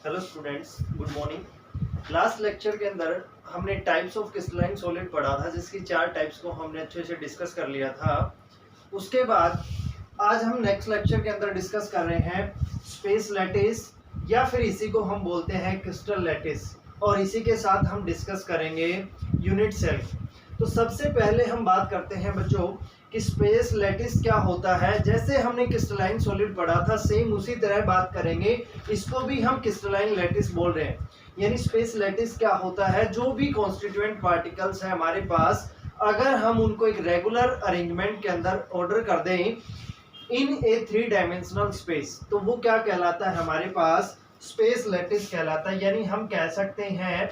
Hello students, good morning. Last lecture के अंदर हमने टाइप्स ऑफ क्रिस्टलाइन सॉलिड पढ़ा था, जिसकी 4 टाइप्स को हमने अच्छे से डिस्कस कर लिया था। उसके बाद आज हम नेक्स्ट लेक्चर के अंदर डिस्कस कर रहे हैं स्पेस लैटिस, या फिर इसी को हम बोलते हैं क्रिस्टल लैटिस, और इसी के साथ हम डिस्कस करेंगे यूनिट सेल। तो सबसे पहले हम बात करते हैं बच्चों कि स्पेस लैटिस क्या होता है। जैसे हमने क्रिस्टलाइन सॉलिड पढ़ा था, सेम उसी तरह बात करेंगे। इसको भी हम क्रिस्टलाइन लैटिस बोल रहे हैं। यानी स्पेस लैटिस क्या होता है, जो भी कॉन्स्टिट्यूएंट पार्टिकल्स है हमारे पास, अगर हम उनको एक रेगुलर अरेंजमेंट के अंदर ऑर्डर कर दें इन ए 3 डायमेंशनल स्पेस, तो वो क्या कहलाता है, हमारे पास स्पेस लैटिस कहलाता है। यानी हम कह सकते हैं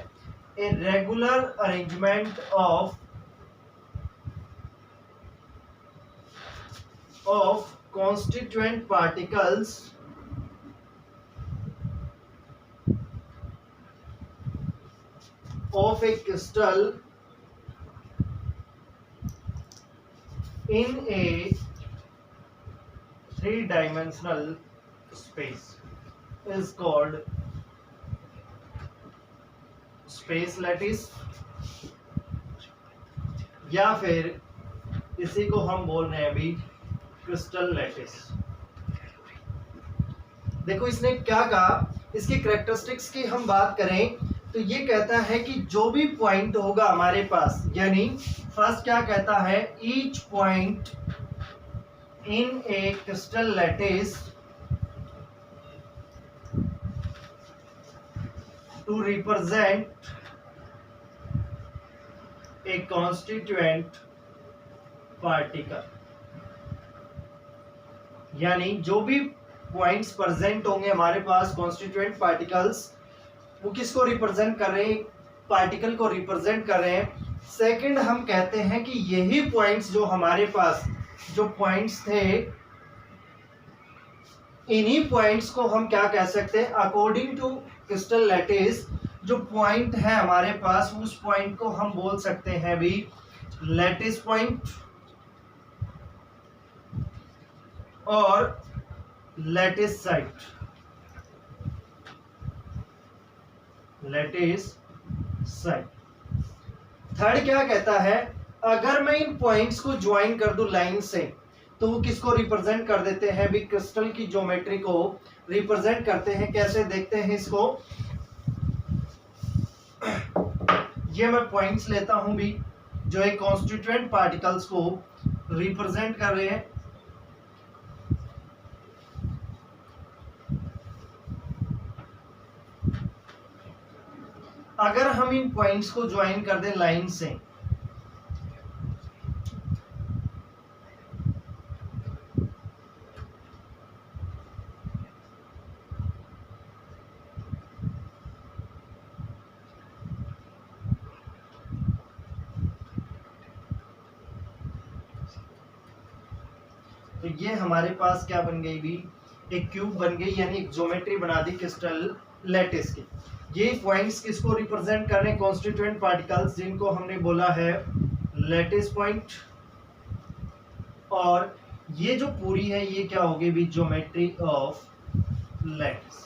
a regular arrangement of constituent particles of a crystal in a 3-dimensional space is called space lattice, या फिर इसी को हम बोल रहे हैं अभी क्रिस्टल लैटिस। देखो इसने क्या कहा, इसकी कैरेक्टरिस्टिक्स की हम बात करें तो ये कहता है कि जो भी पॉइंट होगा हमारे पास, यानी फर्स्ट क्या कहता है, each point in a crystal lattice to represent a constituent particle. यानी जो भी पॉइंट्स प्रेजेंट होंगे हमारे पास कॉन्स्टिट्यूएंट पार्टिकल्स, वो किसको रिप्रेजेंट कर रहे हैं, पार्टिकल को रिप्रेजेंट कर रहे हैं। सेकंड हम कहते हैं कि यही पॉइंट्स जो हमारे पास जो पॉइंट्स थे, इन्हीं पॉइंट्स को हम क्या कह सकते हैं, अकॉर्डिंग टू क्रिस्टल लैटिस जो पॉइंट है हमारे पास, उस पॉइंट को हम बोल सकते हैं भी लैटिस पॉइंट और lattice site. Lattice site. Third क्या कहता है, अगर मैं इन पॉइंट्स को ज्वाइन कर दूं लाइन से, तो वो किसको रिप्रेजेंट कर देते हैं भी, क्रिस्टल की ज्योमेट्री को रिप्रेजेंट करते हैं। कैसे देखते हैं इसको, ये मैं पॉइंट्स लेता हूं भी जो एक कॉन्स्टिट्यूएंट पार्टिकल्स को रिप्रेजेंट कर रहे हैं। अगर हम इन पॉइंट्स को ज्वाइन कर दें लाइन से, तो ये हमारे पास क्या बन गई भी, एक क्यूब बन गई, यानी एक ज्योमेट्री बना दी क्रिस्टल लैटिस की। ये पॉइंट्स किसको रिप्रेजेंट कर रहे हैं, कॉन्स्टिट्यूएंट पार्टिकल्स, जिनको हमने बोला है लैटिस पॉइंट। और ये जो पूरी है ये क्या होगी भी, ज्योमेट्री ऑफ लैटिस।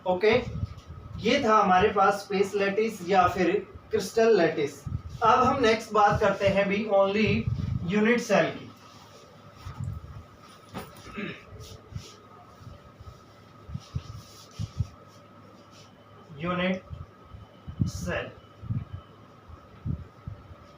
ओके, ये था हमारे पास स्पेस लैटिस या फिर क्रिस्टल लैटिस। अब हम नेक्स्ट बात करते हैं भी ओनली यूनिट सेल की। Unit cell.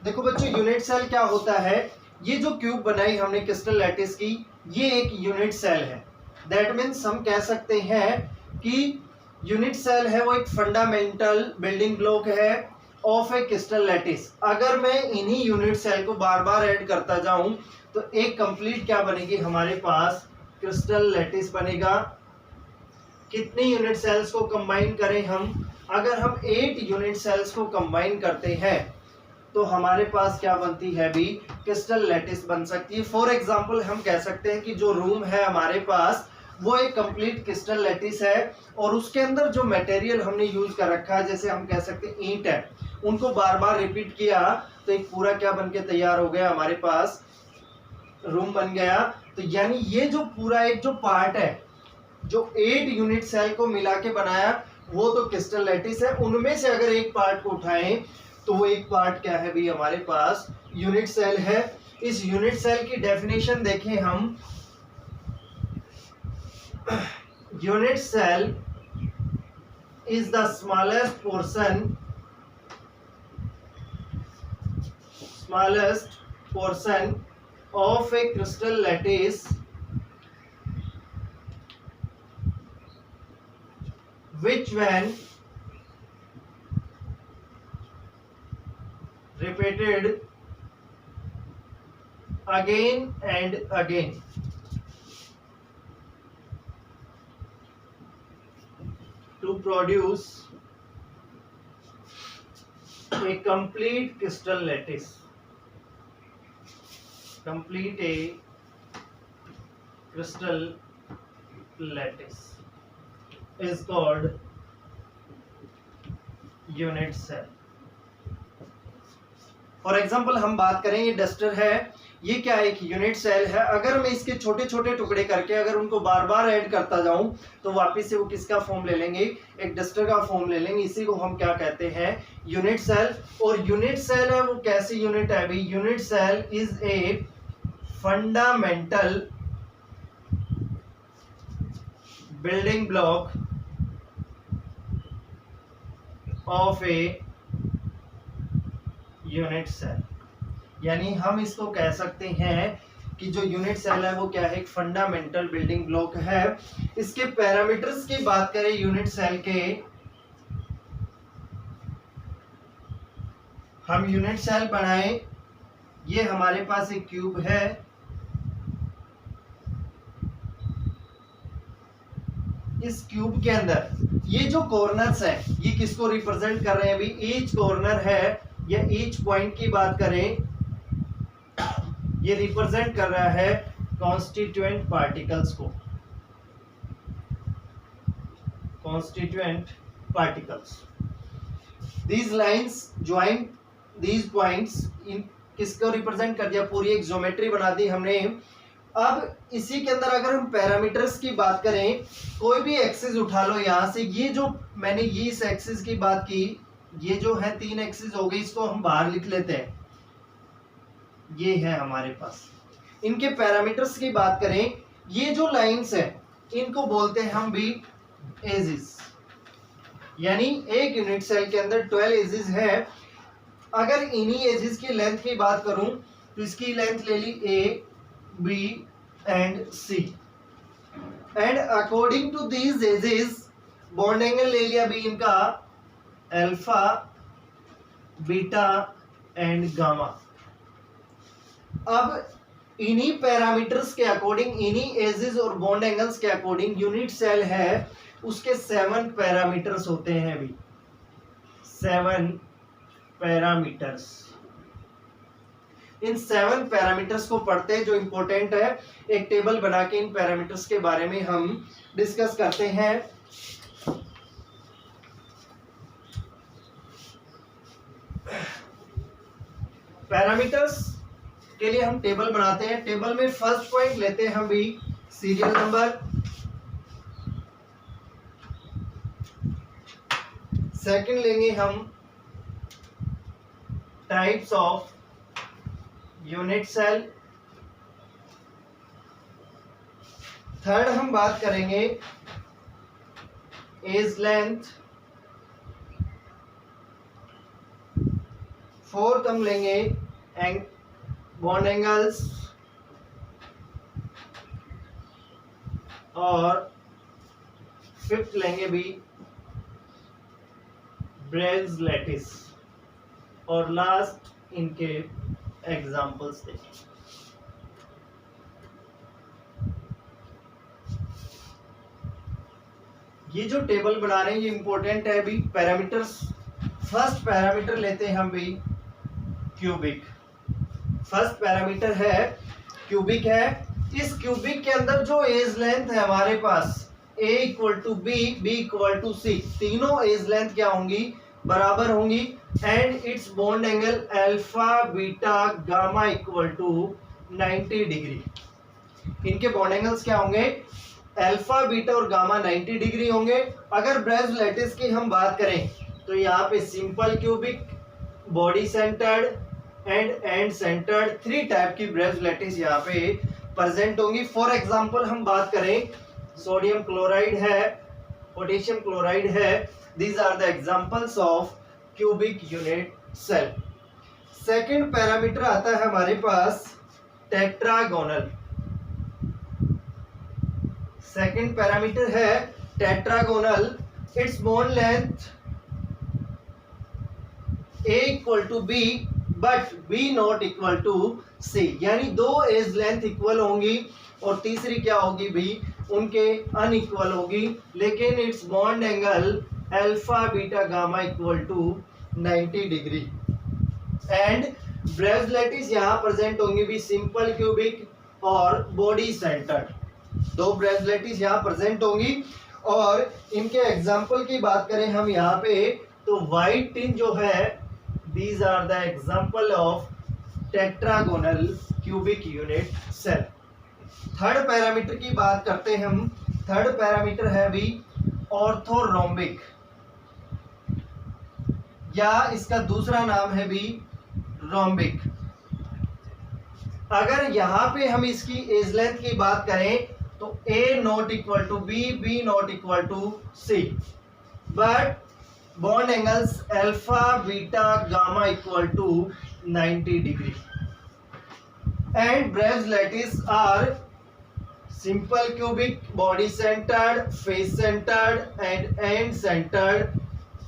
देखो बच्चों, यूनिट सेल क्या होता है, ये जो क्यूब बनाई हमने क्रिस्टल लैटिस की, ये एक यूनिट सेल है। दैट मीन्स हम कह सकते हैं कि यूनिट सेल है वो एक फंडामेंटल बिल्डिंग ब्लॉक है ऑफ ए क्रिस्टल लैटिस। अगर मैं इन्हीं यूनिट सेल को बार बार ऐड करता जाऊं तो एक कंप्लीट क्या बनेगी हमारे पास, क्रिस्टल लैटिस बनेगा। कितनी यूनिट सेल्स को कंबाइन करें हम, अगर हम 8 यूनिट सेल्स को कंबाइन करते हैं तो हमारे पास क्या बनती है भी, क्रिस्टल लैटिस बन सकती है। फॉर एग्जांपल हम कह सकते हैं कि जो रूम है हमारे पास वो एक कंप्लीट क्रिस्टल लैटिस है, और उसके अंदर जो मटेरियल हमने यूज कर रखा है, जैसे हम कह सकते हैं ईंट है, उनको बार बार रिपीट किया तो एक पूरा क्या बन के तैयार हो गया, हमारे पास रूम बन गया। तो यानी ये जो पूरा एक जो पार्ट है जो 8 यूनिट सेल को मिला के बनाया वो तो क्रिस्टल लैटिस है। उनमें से अगर एक पार्ट को उठाएं तो वो एक पार्ट क्या है भी हमारे पास यूनिट सेल है। इस यूनिट सेल की डेफिनेशन देखें हम, unit cell is the smallest portion of a crystal lattice which when repeated again and again to produce a complete crystal lattice, complete a crystal lattice is called unit cell. For example हम बात करें ये duster है, ये क्या एक unit cell है। अगर मैं इसके छोटे छोटे टुकड़े करके अगर उनको बार बार ऐड करता जाऊं तो वापस से वो किसका फॉर्म ले लेंगे, एक डस्टर का फॉर्म ले लेंगे। इसी को हम क्या कहते हैं, यूनिट सेल। और यूनिट सेल है वो कैसी यूनिट है भाई, unit cell is a fundamental building block of a unit cell. यानी हम इसको कह सकते हैं कि जो यूनिट सेल है वो क्या है, एक फंडामेंटल बिल्डिंग ब्लॉक है। इसके पैरामीटर्स की बात करें यूनिट सेल के, हम यूनिट सेल बनाएं, ये हमारे पास एक क्यूब है, इस क्यूब के अंदर ये जो कॉर्नर्स है ये किसको रिप्रेजेंट कर रहे हैं अभी, ईच कॉर्नर है या ईच पॉइंट की बात करें ये रिप्रेजेंट कर रहा है कॉन्स्टिट्यूएंट पार्टिकल्स को, constituent particles. These lines join these points, इन किसको रिप्रेजेंट कर दिया, पूरी एक ज्योमेट्री बना दी हमने। अब इसी के अंदर अगर हम पैरामीटर्स की बात करें, कोई भी एक्सिस उठा लो यहां से, ये जो मैंने ये इस एक्सिस की बात की, ये जो है 3 एक्सिस हो गई, इसको हम बाहर लिख लेते हैं, ये है हमारे पास। इनके पैरामीटर्स की बात करें, ये जो लाइंस है इनको बोलते हैं हम भी एजिस। यानी एक यूनिट सेल के अंदर 12 एजिस है। अगर इन्हीं एजिस की लेंथ की बात करूं तो इसकी लेंथ ले ली A, B and C, and according to these axes bond angle ले लिया भी इनका अल्फा, बीटा एंड गामा। अब इन्हीं पैरामीटर्स के अकॉर्डिंग, इन्हीं एजेस और बॉन्ड एंगल्स के अकॉर्डिंग यूनिट सेल है उसके 7 पैरामीटर्स होते हैं अभी, 7 पैरामीटर्स। इन 7 पैरामीटर्स को पढ़ते हैं जो इंपॉर्टेंट है, एक टेबल बना के इन पैरामीटर्स के बारे में हम डिस्कस करते हैं। पैरामीटर्स के लिए हम टेबल बनाते हैं। टेबल में फर्स्ट पॉइंट लेते हैं हम भी सीरियल नंबर, सेकंड लेंगे हम types of unit cell, third हम बात करेंगे एज लेंथ, फोर्थ हम लेंगे बॉन्ड एंगल्स, और फिफ्थ लेंगे भी ब्रेज लैटिस, और लास्ट इनके एग्जाम्पल्स देखें। ये जो टेबल बना रहे हैं ये इंपॉर्टेंट है भी। पैरामीटर्स, फर्स्ट पैरामीटर लेते हैं हम भी क्यूबिक। फर्स्ट पैरामीटर है क्यूबिक है। इस क्यूबिक के अंदर जो एज लेंथ है हमारे पास a equal to B, B equal to C, तीनों एज लेंथ क्या होंगी, बराबर होंगी, and its bond angle alpha, beta, gamma equal to 90 degree. इनके बॉन्ड एंगल्स क्या होंगे, अल्फा बीटा और गामा 90 डिग्री होंगे। अगर ब्रेज लैटिस की हम बात करें तो यहाँ पे simple cubic, body centred and centred, 3 type की ब्रेज लैटिस यहाँ पे प्रेजेंट होंगी। फॉर एग्जांपल हम बात करें, सोडियम क्लोराइड है, पोटेशियम क्लोराइड है, these are the examples of cubic unit cell. Second parameter आता है हमारे पास टेट्रागोनल। सेकंड पैरामीटर है tetragonal. It's bond length A equal to B but B not equal to C, यानी दो as length equal होंगी और तीसरी क्या होगी B उनके अनइक्वल होगी, लेकिन its bond angle alpha beta gamma equal to 90 degree. And Bravais lattice यहाँ प्रेजेंट होंगी भी सिंपल क्यूबिक और बॉडी सेंटर्ड, दो ब्रेज लैटिस यहाँ प्रेजेंट होंगी। और इनके एग्जाम्पल की बात करें हम यहाँ पे तो व्हाइट टिन जो है, these are the example of tetragonal cubic unit cell। Third parameter की बात करते हैं हम। थर्ड पैरामीटर है भी ऑर्थोरोम्बिक, या इसका दूसरा नाम है भी रोम्बिक। अगर यहाँ पे हम इसकी एज लेंथ की बात करें तो A not equal to B, B not equal to C, but bond angles alpha beta gamma equal to 90 degree. And Bravais lattice are simple cubic, body centred, face centred and centred.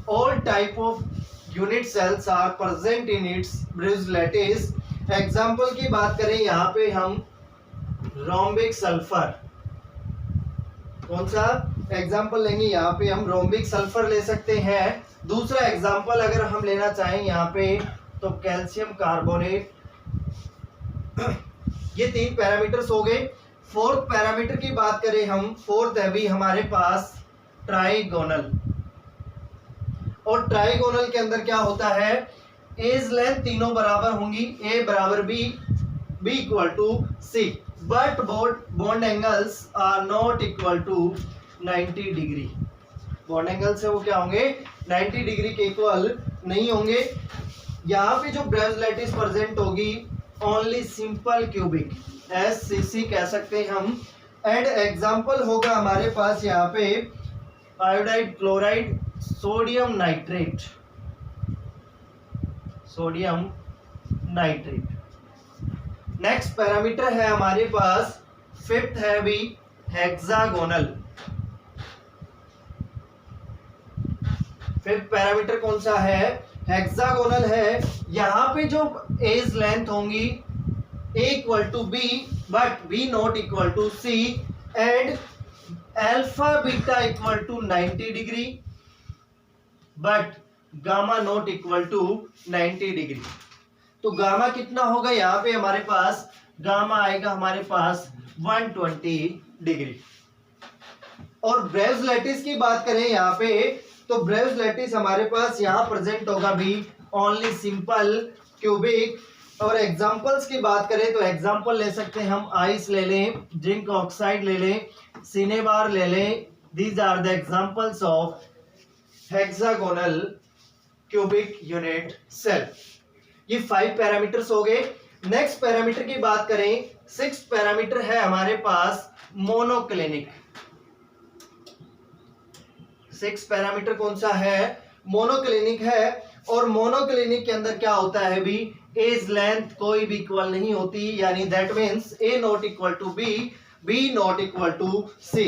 All type of unit cells are present in its Bravais lattice. Example की बात करें यहाँ पे हम rhombic sulphur, कौन सा example लेंगे यहाँ पे हम रोम्बिक सल्फर ले सकते हैं। दूसरा एग्जाम्पल अगर हम लेना चाहें यहाँ पे तो कैल्शियम कार्बोनेट। ये 3 पैरामीटर्स हो गए। फोर्थ पैरामीटर की बात करें हम, फोर्थ है भी हमारे पास ट्राइगोनल। और ट्राइगोनल के अंदर क्या होता है, एज लेंथ तीनों बराबर होंगी, A बराबर B, B equal to C, but bond angles are not equal to 90 degree. Bond angles है वो क्या होंगे, 90 डिग्री के इक्वल नहीं होंगे। यहाँ पे जो ब्रेज लैटिस प्रेजेंट होगी ओनली सिंपल क्यूबिक, SCC कह सकते हैं हम। एंड एग्जाम्पल होगा हमारे पास यहाँ पे iodide chloride, sodium nitrate, sodium nitrate. Next parameter है हमारे पास, फिफ्थ है भी हेक्सागोनल। फिफ्थ पैरामीटर कौन सा है, हेक्सागोनल है। यहाँ पे जो एज लेंथ होंगी A equal to B but B not equal to C, and alpha beta equal to 90 degree but gamma not equal to 90 degree. तो गामा कितना होगा, यहाँ पे हमारे पास गामा आएगा हमारे पास 120 डिग्री। और ब्रेज लैटिस की बात करें यहाँ पे तो ब्रेज लैटिस हमारे पास यहाँ प्रेजेंट होगा भी ओनली सिंपल क्यूबिक। और एग्जांपल्स की बात करें तो एग्जांपल ले सकते हैं हम, आइस ले लें, जिंक ऑक्साइड ले लें, सिनेबार ले लें। These are the examples of hexagonal cubic unit cell. ये 5 पैरामीटर्स हो गए। नेक्स्ट पैरामीटर की बात करें, 6th पैरामीटर है हमारे पास मोनोक्लिनिक। 6th पैरामीटर कौन सा है, मोनोक्लिनिक है। और मोनोक्लिनिक के अंदर क्या होता है भी, एज लेंथ कोई भी इक्वल नहीं होती, यानी that means A not equal to B, B not equal to C,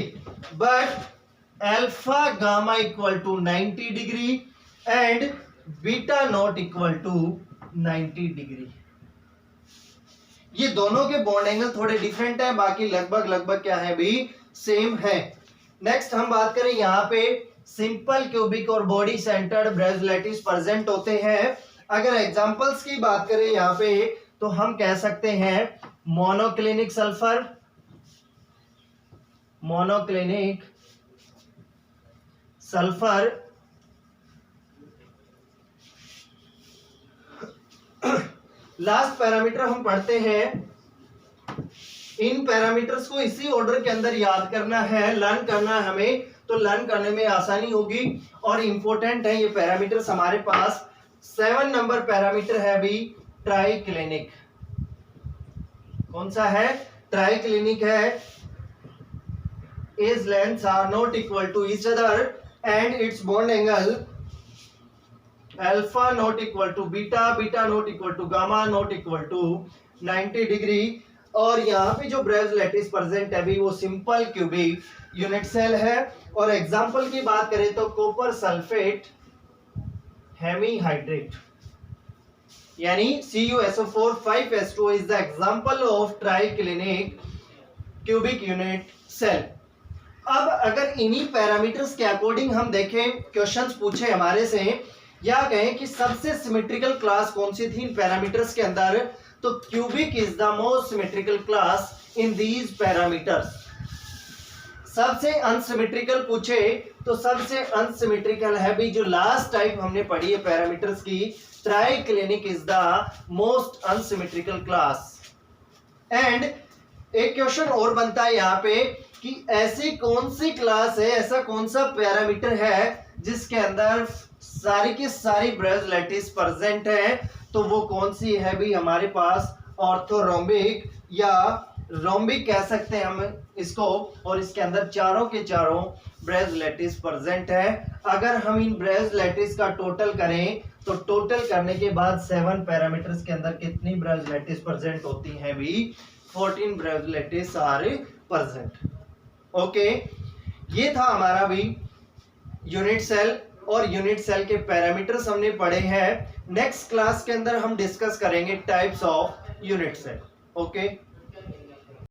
but alpha gamma equal to 90 degree and beta not equal to 90 degree. ये दोनों के बॉन्ड एंगल थोड़े डिफरेंट है, बाकी लगभग क्या है भी सेम है। नेक्स्ट हम बात करें यहाँ पे सिंपल क्यूबिक और बॉडी सेंटर्ड ब्रेज लैटिस प्रेजेंट होते हैं। अगर एग्जांपल्स की बात करें यहाँ पे तो हम कह सकते हैं monoclinic sulphur, monoclinic sulphur, last parameter हम पढ़ते हैं इन पैरामीटर्स को इसी ऑर्डर के अंदर याद करना है, लर्न करना है हमें, तो लर्न करने में आसानी होगी। और इंपॉर्टेंट है ये पैरामीटर्स हमारे पास 7 नंबर पैरामीटर है अभी ट्राइक्लिनिक। कौन सा है? ट्राइक्लिनिक है। Its lengths are not equal to each other and its bond angle alpha not equal to beta, beta not equal to gamma not equal to 90 degree. और यहाँ पे जो ब्रेज लैटिस प्रेजेंट है भी वो सिंपल क्यूबिक यूनिट सेल है। और example की बात करें तो कॉपर सल्फेट हेमीहाइड्रेट यानी CuSO4 5S2 is the example of triclinic cubic unit cell। अब अगर इन्हीं पैरामीटर्स के अकॉर्डिंग हम देखें, क्वेश्चंस पूछे हमारे से या कहें कि सबसे सिमेट्रिकल क्लास कौन सी थी इन पैरामीटर्स के अंदर, तो cubic is the most symmetrical class in these parameters. सबसे अनसिमेट्रिकल पूछे तो सबसे अनसिमेट्रिकल है भी जो लास्ट टाइप हमने पढ़ी है पैरामीटर्स की, triclinic is the most unsymmetrical class. And एक क्वेश्चन और बनता है यहाँ पे कि ऐसी कौन सी क्लास है, ऐसा कौन सा पैरामीटर है जिसके अंदर सारी की सारी ब्रेज लैटिस प्रेजेंट है, तो वो कौन सी है भी हमारे पास ऑर्थोरोम्बिक या रोम्बिक कह सकते हैं हम इसको। और इसके अंदर चारों के चारों ब्रेज लैटिस प्रेजेंट है। अगर हम इन ब्रेज लैटिस का टोटल करें तो टोटल करने के बाद 7 पैरामीटर्स के अंदर कितनी ब्रेज लैटिस प्रेजेंट होती है भी? 14 ब्रेज लैटिस आर प्रेजेंट। ओके, ये था हमारा भी यूनिट सेल और यूनिट सेल के पैरामीटर्स हमने पढ़े हैं। नेक्स्ट क्लास के अंदर हम डिस्कस करेंगे types of unit cell. Okay.